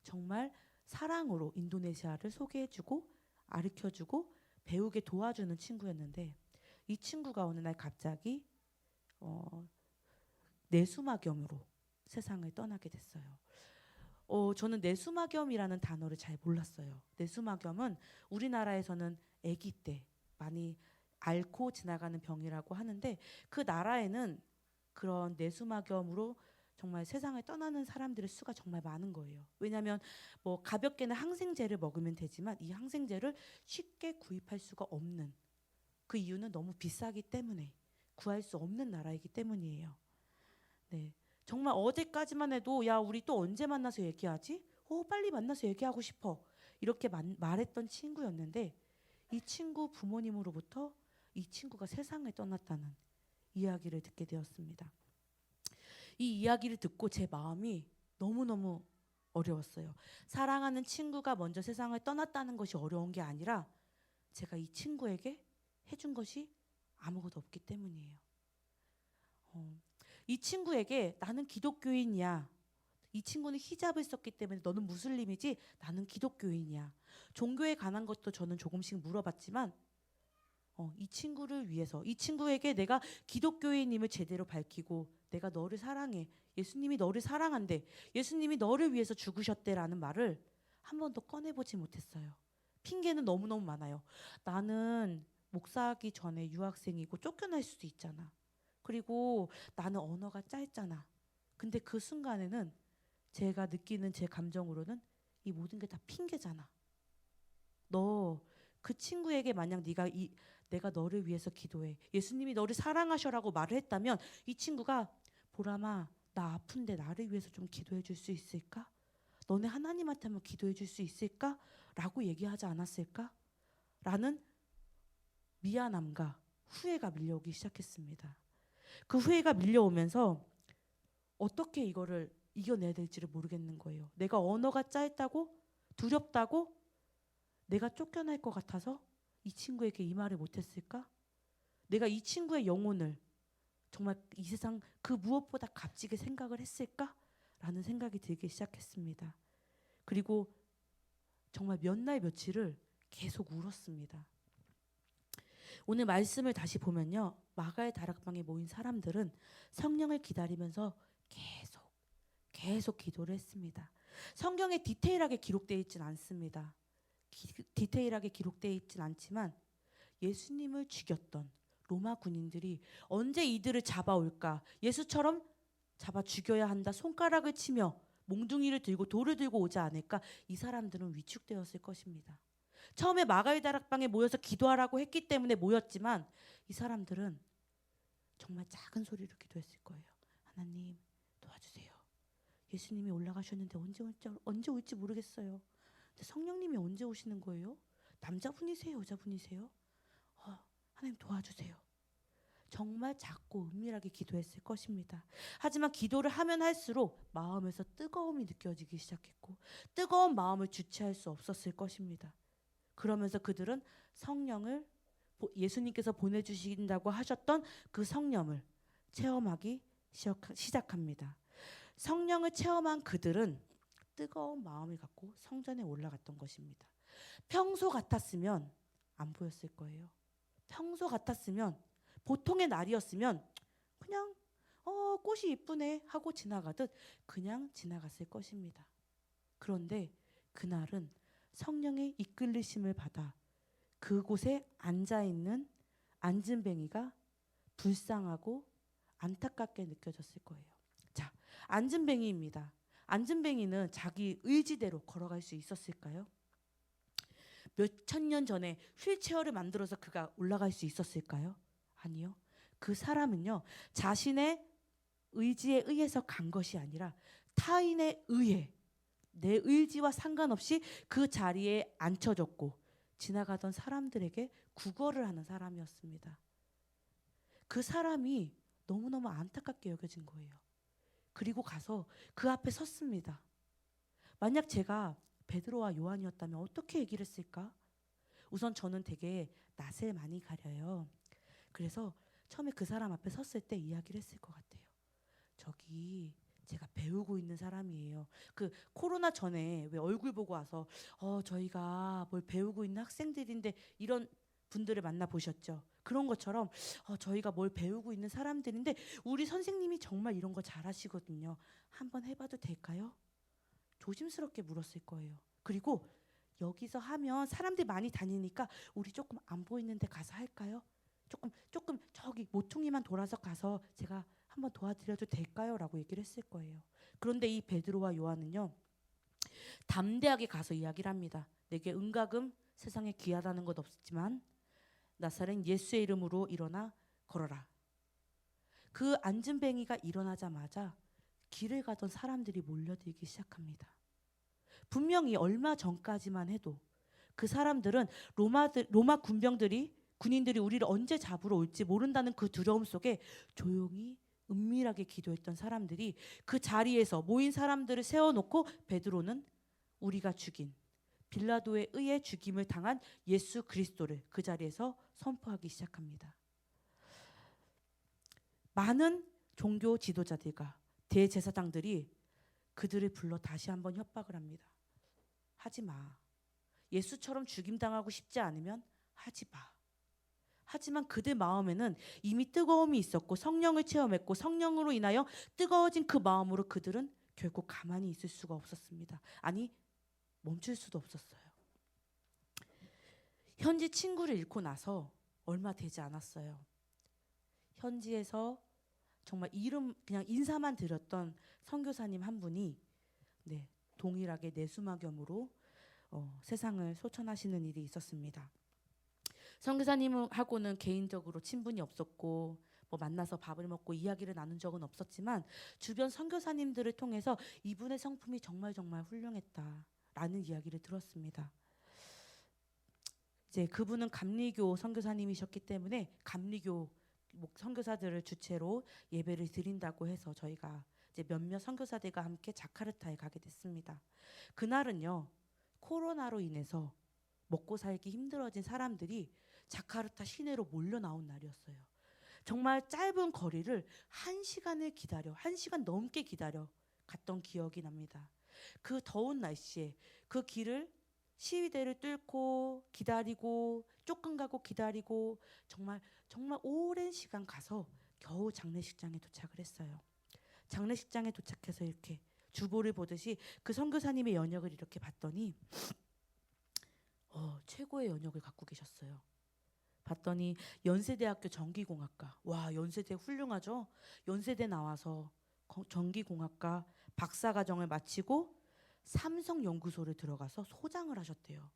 정말 사랑으로 인도네시아를 소개해주고 가르쳐주고 배우게 도와주는 친구였는데, 이 친구가 어느 날 갑자기 내수막염으로 세상을 떠나게 됐어요. 저는 내수막염이라는 단어를 잘 몰랐어요. 내수막염은 우리나라에서는 아기 때 많이 앓고 지나가는 병이라고 하는데, 그 나라에는 그런 내수막염으로 정말 세상을 떠나는 사람들의 수가 정말 많은 거예요. 왜냐하면 뭐 가볍게는 항생제를 먹으면 되지만 이 항생제를 쉽게 구입할 수가 없는, 그 이유는 너무 비싸기 때문에 구할 수 없는 나라이기 때문이에요. 네, 정말 어제까지만 해도 야 우리 또 언제 만나서 얘기하지? 빨리 만나서 얘기하고 싶어. 이렇게 말했던 친구였는데, 이 친구 부모님으로부터 이 친구가 세상을 떠났다는 이야기를 듣게 되었습니다. 이 이야기를 듣고 제 마음이 너무너무 어려웠어요. 사랑하는 친구가 먼저 세상을 떠났다는 것이 어려운 게 아니라 제가 이 친구에게 해준 것이 아무것도 없기 때문이에요. 이 친구에게 나는 기독교인이야, 이 친구는 히잡을 썼기 때문에 너는 무슬림이지, 나는 기독교인이야, 종교에 관한 것도 저는 조금씩 물어봤지만 이 친구를 위해서, 이 친구에게 내가 기독교인임을 제대로 밝히고 내가 너를 사랑해, 예수님이 너를 사랑한대, 예수님이 너를 위해서 죽으셨대라는 말을 한 번도 꺼내보지 못했어요. 핑계는 너무너무 많아요. 나는 목사하기 전에 유학생이고 쫓겨날 수도 있잖아. 그리고 나는 언어가 짧잖아. 근데 그 순간에는 제가 느끼는 제 감정으로는 이 모든 게 다 핑계잖아. 너 그 친구에게 만약 내가 너를 위해서 기도해, 예수님이 너를 사랑하셔라고 말을 했다면 이 친구가 보람아 나 아픈데 나를 위해서 좀 기도해 줄 수 있을까? 너네 하나님한테 한번 기도해 줄 수 있을까? 라고 얘기하지 않았을까? 라는 미안함과 후회가 밀려오기 시작했습니다. 그 후회가 밀려오면서 어떻게 이거를 이겨내야 될지를 모르겠는 거예요. 내가 언어가 짧다고, 두렵다고, 내가 쫓겨날 것 같아서 이 친구에게 이 말을 못했을까? 내가 이 친구의 영혼을 정말 이 세상 그 무엇보다 값지게 생각을 했을까? 라는 생각이 들기 시작했습니다. 그리고 정말 몇 날 며칠을 계속 울었습니다. 오늘 말씀을 다시 보면요, 마가의 다락방에 모인 사람들은 성령을 기다리면서 계속 기도를 했습니다. 성경에 디테일하게 기록되어 있진 않습니다. 디테일하게 기록되어 있진 않지만 예수님을 죽였던 로마 군인들이 언제 이들을 잡아올까, 예수처럼 잡아 죽여야 한다 손가락을 치며 몽둥이를 들고 돌을 들고 오지 않을까, 이 사람들은 위축되었을 것입니다. 처음에 마가의 다락방에 모여서 기도하라고 했기 때문에 모였지만 이 사람들은 정말 작은 소리로 기도했을 거예요. 하나님 도와주세요. 예수님이 올라가셨는데 언제 올지 모르겠어요. 근데 성령님이 언제 오시는 거예요? 남자분이세요? 여자분이세요? 하나님 도와주세요. 정말 작고 은밀하게 기도했을 것입니다. 하지만 기도를 하면 할수록 마음에서 뜨거움이 느껴지기 시작했고 뜨거운 마음을 주체할 수 없었을 것입니다. 그러면서 그들은 성령을, 예수님께서 보내주신다고 하셨던 그 성령을 체험하기 시작합니다. 성령을 체험한 그들은 뜨거운 마음을 갖고 성전에 올라갔던 것입니다. 평소 같았으면 안 보였을 거예요. 평소 같았으면, 보통의 날이었으면 그냥 꽃이 이쁘네 하고 지나가듯 그냥 지나갔을 것입니다. 그런데 그날은 성령의 이끌리심을 받아 그곳에 앉아있는 안진뱅이가 불쌍하고 안타깝게 느껴졌을 거예요. 자, 안진뱅이입니다. 안진뱅이는 자기 의지대로 걸어갈 수 있었을까요? 몇 천 년 전에 휠체어를 만들어서 그가 올라갈 수 있었을까요? 아니요. 그 사람은요, 자신의 의지에 의해서 간 것이 아니라 타인의 의해, 내 의지와 상관없이 그 자리에 앉혀졌고 지나가던 사람들에게 구걸을 하는 사람이었습니다. 그 사람이 너무너무 안타깝게 여겨진 거예요. 그리고 가서 그 앞에 섰습니다. 만약 제가 베드로와 요한이었다면 어떻게 얘기를 했을까? 우선 저는 되게 낯을 많이 가려요. 그래서 처음에 그 사람 앞에 섰을 때 이야기를 했을 것 같아요. 저기 제가 배우고 있는 사람이에요. 그 코로나 전에 왜 얼굴 보고 와서 저희가 뭘 배우고 있는 학생들인데 이런 분들을 만나 보셨죠? 그런 것처럼 저희가 뭘 배우고 있는 사람들인데 우리 선생님이 정말 이런 거 잘하시거든요. 한번 해봐도 될까요? 조심스럽게 물었을 거예요. 그리고 여기서 하면 사람들이 많이 다니니까 우리 조금 안 보이는 데 가서 할까요? 조금 저기 모퉁이만 돌아서 가서 제가 한번 도와드려도 될까요? 라고 얘기를 했을 거예요. 그런데 이 베드로와 요한은요, 담대하게 가서 이야기를 합니다. 내게 은과금 세상에 귀하다는 것 없지만 나사렛 예수의 이름으로 일어나 걸어라. 그 안진뱅이가 일어나자마자 길을 가던 사람들이 몰려들기 시작합니다. 분명히 얼마 전까지만 해도 그 사람들은 로마 군인들이 우리를 언제 잡으러 올지 모른다는 그 두려움 속에 조용히 은밀하게 기도했던 사람들이 그 자리에서 모인 사람들을 세워놓고 베드로는 우리가 죽인 빌라도에 의해 죽임을 당한 예수 그리스도를 그 자리에서 선포하기 시작합니다. 많은 종교 지도자들과 대제사장들이 그들을 불러 다시 한번 협박을 합니다. 하지 마. 예수처럼 죽임당하고 싶지 않으면 하지 마. 하지만 그들 마음에는 이미 뜨거움이 있었고 성령을 체험했고 성령으로 인하여 뜨거워진 그 마음으로 그들은 결국 가만히 있을 수가 없었습니다. 아니, 멈출 수도 없었어요. 현지 친구를 잃고 나서 얼마 되지 않았어요. 현지에서 정말 이름 그냥 인사만 드렸던 선교사님 한 분이 동일하게 내수막염으로 세상을 소천하시는 일이 있었습니다. 선교사님하고는 개인적으로 친분이 없었고 만나서 밥을 먹고 이야기를 나눈 적은 없었지만 주변 선교사님들을 통해서 이분의 성품이 정말 훌륭했다라는 이야기를 들었습니다. 이제 그분은 감리교 선교사님이셨기 때문에 감리교 선교사들을 주체로 예배를 드린다고 해서 저희가 이제 몇몇 선교사들과 함께 자카르타에 가게 됐습니다. 그날은요, 코로나로 인해서 먹고 살기 힘들어진 사람들이 자카르타 시내로 몰려 나온 날이었어요. 정말 짧은 거리를 1시간 넘게 기다려 갔던 기억이 납니다. 그 더운 날씨에 그 길을 시위대를 뚫고 기다리고 조금 가고 기다리고 정말 오랜 시간 가서 겨우 장례식장에 도착을 했어요. 장례식장에 도착해서 이렇게 주보를 보듯이 그 선교사님의 연역을 이렇게 봤더니 최고의 연역을 갖고 계셨어요. 봤더니 연세대학교 전기공학과. 와, 연세대 훌륭하죠? 연세대 나와서 전기공학과 박사과정을 마치고 삼성연구소를 들어가서 소장을 하셨대요.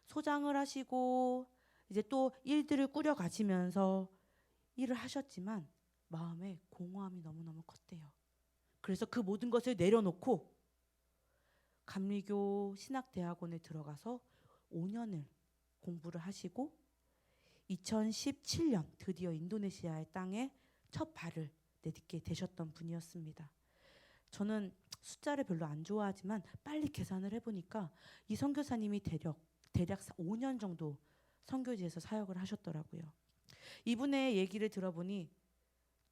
소장을 하시고 이제 또 일들을 꾸려가시면서 일을 하셨지만 마음에 공허함이 너무너무 컸대요. 그래서 그 모든 것을 내려놓고 감리교 신학대학원에 들어가서 5년을 공부를 하시고 2017년 드디어 인도네시아의 땅에 첫 발을 내딛게 되셨던 분이었습니다. 저는 숫자를 별로 안 좋아하지만 빨리 계산을 해보니까 이 선교사님이 대략 5년 정도 선교지에서 사역을 하셨더라고요. 이분의 얘기를 들어보니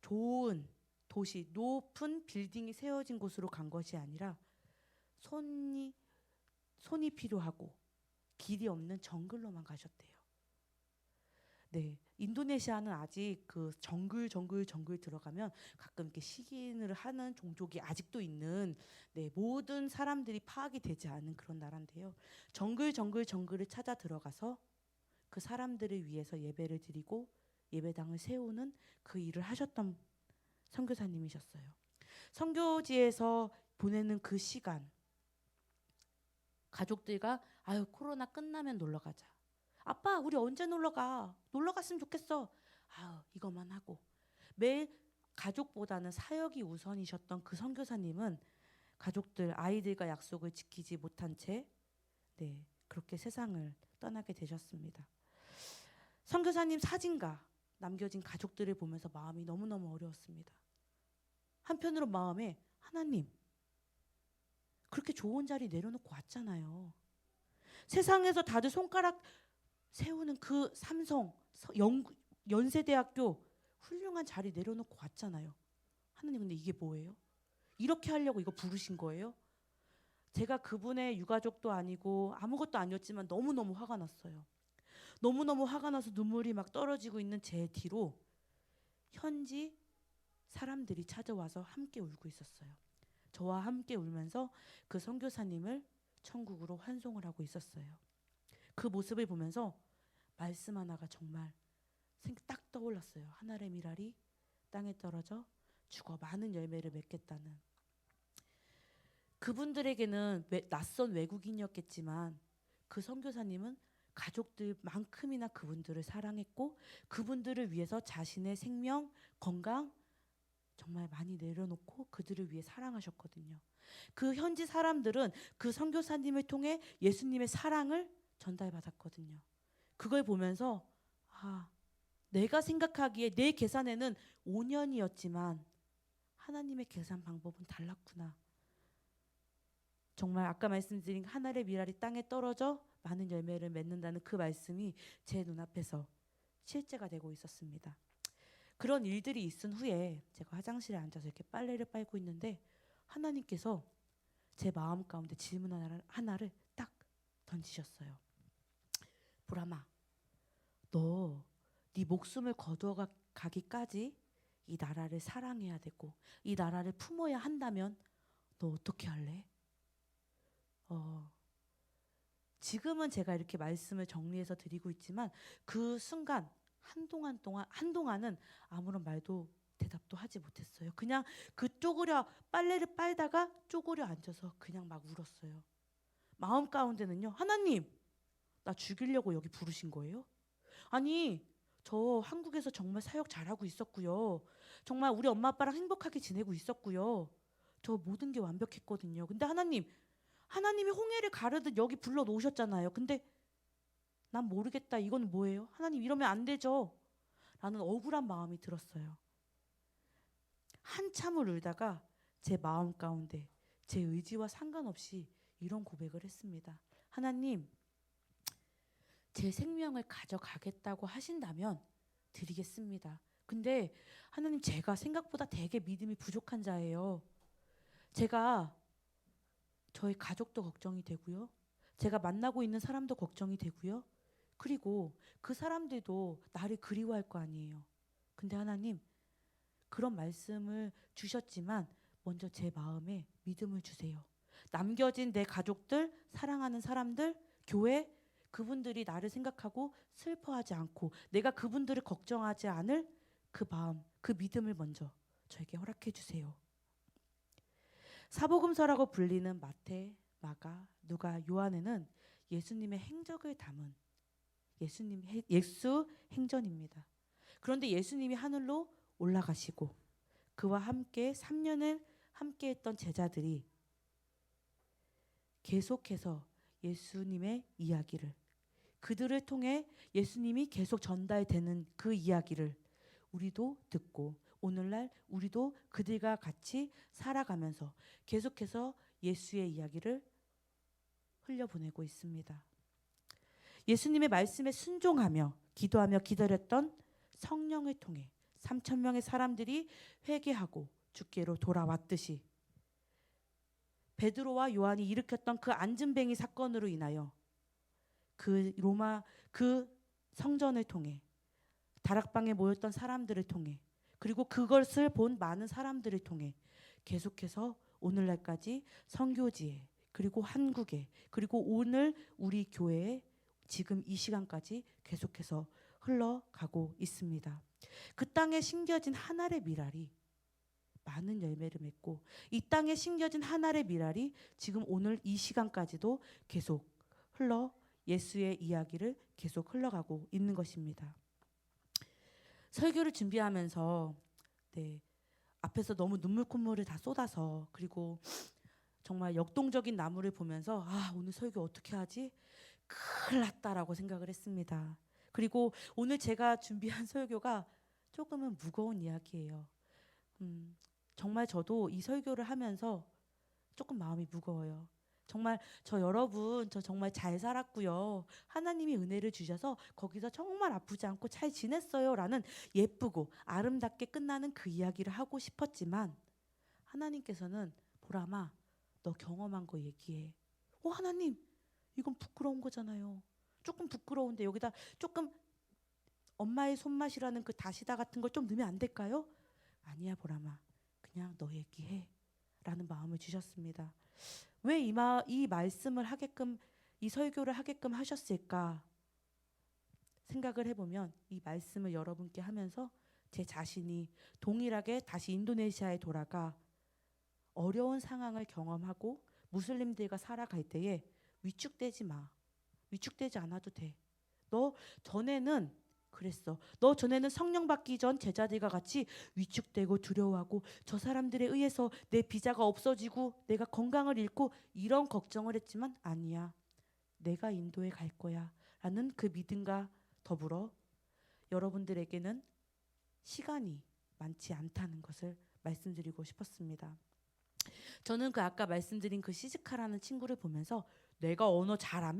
좋은 도시, 높은 빌딩이 세워진 곳으로 간 것이 아니라 손이 필요하고 길이 없는 정글로만 가셨대요. 네, 인도네시아는 아직 그 정글 들어가면 가끔 이렇게 식인을 하는 종족이 아직도 있는 모든 사람들이 파악이 되지 않은 그런 나라인데요. 정글을 찾아 들어가서 그 사람들을 위해서 예배를 드리고 예배당을 세우는 그 일을 하셨던 선교사님이셨어요. 선교지에서 보내는 그 시간, 가족들과 코로나 끝나면 놀러 가자. 아빠, 우리 언제 놀러 가? 놀러 갔으면 좋겠어. 이것만 하고 매일 가족보다는 사역이 우선이셨던 그 선교사님은 가족들, 아이들과 약속을 지키지 못한 채 그렇게 세상을 떠나게 되셨습니다. 선교사님 사진과 남겨진 가족들을 보면서 마음이 너무너무 어려웠습니다. 한편으로 마음에 하나님, 그렇게 좋은 자리 내려놓고 왔잖아요. 세상에서 다들 손가락 세우는 그 삼성, 연세대학교 훌륭한 자리 내려놓고 왔잖아요. 하나님, 근데 이게 뭐예요? 이렇게 하려고 이거 부르신 거예요? 제가 그분의 유가족도 아니고 아무것도 아니었지만 너무너무 화가 났어요. 너무너무 화가 나서 눈물이 막 떨어지고 있는 제 뒤로 현지 사람들이 찾아와서 함께 울고 있었어요. 저와 함께 울면서 그 선교사님을 천국으로 환송을 하고 있었어요. 그 모습을 보면서 말씀 하나가 정말 딱 떠올랐어요. 하늘의 미랄이 땅에 떨어져 죽어 많은 열매를 맺겠다는. 그분들에게는 낯선 외국인이었겠지만 그 선교사님은 가족들만큼이나 그분들을 사랑했고 그분들을 위해서 자신의 생명, 건강 정말 많이 내려놓고 그들을 위해 사랑하셨거든요. 그 현지 사람들은 그 선교사님을 통해 예수님의 사랑을 전달받았거든요. 그걸 보면서 내가 생각하기에 내 계산에는 5년이었지만 하나님의 계산 방법은 달랐구나. 정말 아까 말씀드린 하늘의 미랄이 땅에 떨어져 많은 열매를 맺는다는 그 말씀이 제 눈앞에서 실제가 되고 있었습니다. 그런 일들이 있은 후에 제가 화장실에 앉아서 이렇게 빨래를 빨고 있는데 하나님께서 제 마음 가운데 질문 하나를 딱 던지셨어요. 보람아, 너 네 목숨을 거두어가기까지 이 나라를 사랑해야 되고 이 나라를 품어야 한다면 너 어떻게 할래? 지금은 제가 이렇게 말씀을 정리해서 드리고 있지만 그 순간 한동안은 아무런 말도 대답도 하지 못했어요. 그냥 그 빨래를 빨다가 쪼그려 앉아서 그냥 막 울었어요. 마음 가운데는요, 하나님, 나 죽이려고 여기 부르신 거예요? 아니, 저 한국에서 정말 사역 잘하고 있었고요. 정말 우리 엄마 아빠랑 행복하게 지내고 있었고요. 저 모든 게 완벽했거든요. 근데 하나님이 홍해를 가르듯 여기 불러 놓으셨잖아요. 근데 난 모르겠다. 이건 뭐예요? 하나님, 이러면 안 되죠. 라는 억울한 마음이 들었어요. 한참을 울다가 제 마음 가운데 제 의지와 상관없이 이런 고백을 했습니다. 하나님, 제 생명을 가져가겠다고 하신다면 드리겠습니다. 근데 하나님, 제가 생각보다 되게 믿음이 부족한 자예요. 제가 저희 가족도 걱정이 되고요. 제가 만나고 있는 사람도 걱정이 되고요. 그리고 그 사람들도 나를 그리워할 거 아니에요. 근데 하나님, 그런 말씀을 주셨지만 먼저 제 마음에 믿음을 주세요. 남겨진 내 가족들, 사랑하는 사람들, 교회, 그분들이 나를 생각하고 슬퍼하지 않고 내가 그분들을 걱정하지 않을 그 마음, 그 믿음을 먼저 저에게 허락해 주세요. 사복음서라고 불리는 마태, 마가, 누가, 요한에는 예수님의 행적을 담은 예수 행전입니다. 그런데 예수님이 하늘로 올라가시고 그와 함께 3년을 함께했던 제자들이 계속해서 예수님의 이야기를, 그들을 통해 예수님이 계속 전달되는 그 이야기를 우리도 듣고 오늘날 우리도 그들과 같이 살아가면서 계속해서 예수의 이야기를 흘려보내고 있습니다. 예수님의 말씀에 순종하며 기도하며 기다렸던 성령을 통해 3,000명의 사람들이 회개하고 주께로 돌아왔듯이 베드로와 요한이 일으켰던 그 안진뱅이 사건으로 인하여 그 성전을 통해 다락방에 모였던 사람들을 통해 그리고 그것을 본 많은 사람들을 통해 계속해서 오늘날까지 선교지에 그리고 한국에 그리고 오늘 우리 교회에 지금 이 시간까지 계속해서 흘러가고 있습니다. 그 땅에 심겨진 하늘의 미랄이 많은 열매를 맺고 이 땅에 심겨진 하늘의 미랄이 지금 오늘 이 시간까지도 계속 예수의 이야기를 계속 흘러가고 있는 것입니다. 설교를 준비하면서 앞에서 너무 눈물 콧물을 다 쏟아서 그리고 정말 역동적인 나무를 보면서 아, 오늘 설교 어떻게 하지? 큰일 났다라고 생각을 했습니다. 그리고 오늘 제가 준비한 설교가 조금은 무거운 이야기예요. 음, 정말 저도 이 설교를 하면서 조금 마음이 무거워요. 정말 저 여러분 저 정말 잘 살았고요. 하나님이 은혜를 주셔서 거기서 정말 아프지 않고 잘 지냈어요라는 예쁘고 아름답게 끝나는 그 이야기를 하고 싶었지만 하나님께서는 보람아 너 경험한 거 얘기해. 하나님 이건 부끄러운 거잖아요. 조금 부끄러운데 여기다 조금 엄마의 손맛이라는 그 다시다 같은 걸 좀 넣으면 안 될까요? 아니야 보람아 그냥 너 얘기해 라는 마음을 주셨습니다. 왜 이 말씀을 하게끔 이 설교를 하게끔 하셨을까 생각을 해보면 이 말씀을 여러분께 하면서 제 자신이 동일하게 다시 인도네시아에 돌아가 어려운 상황을 경험하고 무슬림들과 살아갈 때에 위축되지 마. 위축되지 않아도 돼. 너 전에는 그랬어. 너 전에는 성령 받기 전 제자들과 같이 위축되고 두려워하고 저 사람들에 의해서 내 비자가 없어지고 내가 건강을 잃고 이런 걱정을 했지만 아니야. 내가 인도에 갈 거야. 라는 그 믿음과 더불어 여러분들에게는 시간이 많지 않다는 것을 말씀드리고 싶었습니다. 저는 그 아까 말씀드린 그 시즈카라는 친구를 보면서 내가 언어 잘하면